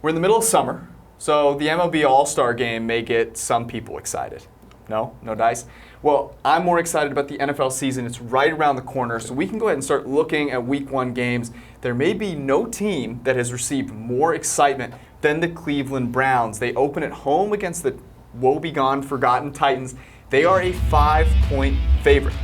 We're in the middle of summer, so the MLB All-Star Game may get some people excited. No? No dice? Well, I'm more excited about the NFL season. It's right around the corner, so we can go ahead and start looking at Week 1 games. There may be no team that has received more excitement than the Cleveland Browns. They open at home against the woebegone, forgotten Titans. They are a 5-point favorite.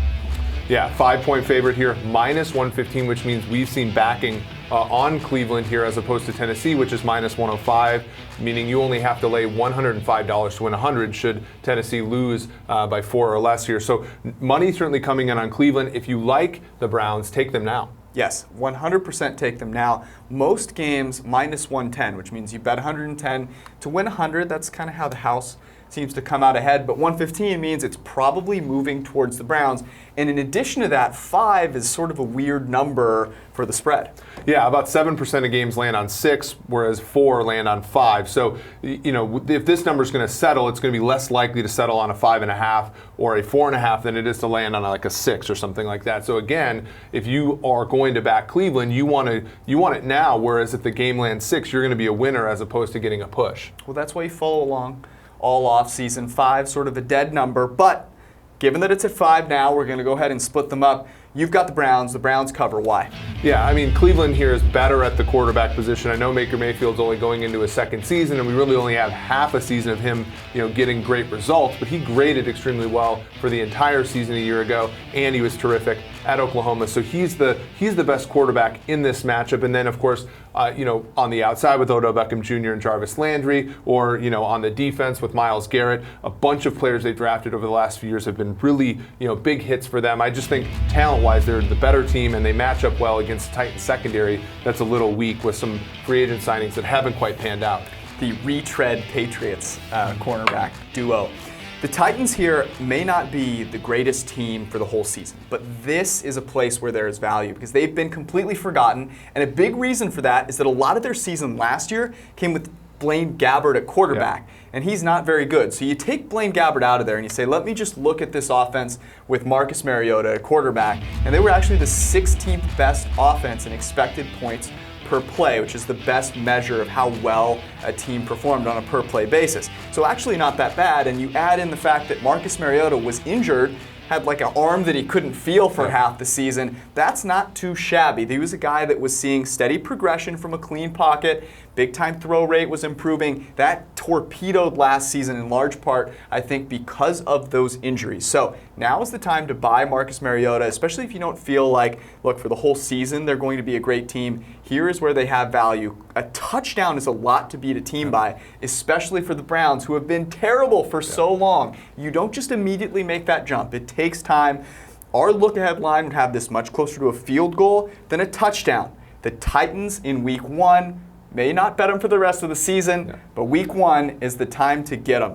Yeah, 5-point favorite here, minus 115, which means we've seen backing on Cleveland here as opposed to Tennessee, which is minus 105, meaning you only have to lay $105 to win 100 should Tennessee lose by 4 or less here. So money certainly coming in on Cleveland. If you like the Browns, take them now. Yes, 100% take them now. Most games minus 110, which means you bet 110 to win 100. That's kind of how the house seems to come out ahead, but 115 means it's probably moving towards the Browns. And in addition to that, 5 is sort of a weird number for the spread. Yeah, about 7% of games land on 6, whereas 4 land on 5. So, you know, if this number is going to settle, it's going to be less likely to settle on a 5.5 or a 4.5 than it is to land on like a 6 or something like that. So again, if you are going to back Cleveland, you want it now, whereas if the game lands 6, you're going to be a winner as opposed to getting a push. Well, that's why you follow along all off season. 5, sort of a dead number, but given that it's at 5 now, we're going to go ahead and split them up. You've got the Browns cover. Why? Yeah, I mean, Cleveland here is better at the quarterback position. I know Baker Mayfield's only going into his second season, and we really only have half a season of him, getting great results, but he graded extremely well for the entire season a year ago, and he was terrific at Oklahoma. So he's the best quarterback in this matchup. And then, of course, on the outside with Odell Beckham Jr. and Jarvis Landry, or, on the defense with Myles Garrett, a bunch of players they've drafted over the last few years have been really, big hits for them. I just think talent-wise, they're the better team, and they match up well against the Titans secondary that's a little weak with some free agent signings that haven't quite panned out. The retread Patriots cornerback duo. The Titans here may not be the greatest team for the whole season, but this is a place where there is value because they've been completely forgotten, and a big reason for that is that a lot of their season last year came with Blaine Gabbert at quarterback, and he's not very good. So you take Blaine Gabbert out of there and you say, let me just look at this offense with Marcus Mariota at quarterback, and they were actually the 16th best offense in expected points per play, which is the best measure of how well a team performed on a per play basis. So actually not that bad, and you add in the fact that Marcus Mariota was injured, had like an arm that he couldn't feel for half the season. That's not too shabby. He was a guy that was seeing steady progression from a clean pocket. Big time throw rate was improving. That torpedoed last season in large part, I think, because of those injuries. So now is the time to buy Marcus Mariota, especially if you don't feel like, look, for the whole season they're going to be a great team. Here is where they have value. A touchdown is a lot to beat a team by, especially for the Browns, who have been terrible for so long. You don't just immediately make that jump. It takes time. Our look-ahead line would have this much closer to a field goal than a touchdown. The Titans in Week 1, may not bet them for the rest of the season, but Week 1 is the time to get them.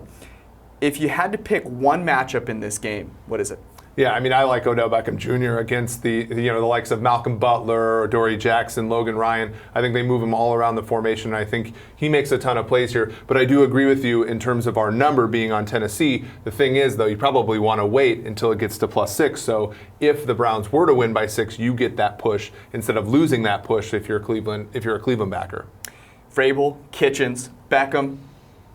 If you had to pick one matchup in this game, what is it? Yeah, I mean, I like Odell Beckham Jr. against the likes of Malcolm Butler or Dory Jackson, Logan Ryan. I think they move him all around the formation, and I think he makes a ton of plays here. But I do agree with you in terms of our number being on Tennessee. The thing is, though, you probably want to wait until it gets to +6. So if the Browns were to win by 6, you get that push instead of losing that push if you're a Cleveland backer. Vrabel, Kitchens, Beckham,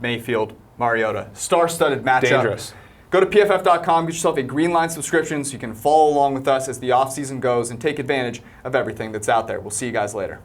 Mayfield, Mariota. Star-studded matchup. Dangerous. Go to PFF.com, get yourself a Greenline subscription so you can follow along with us as the offseason goes and take advantage of everything that's out there. We'll see you guys later.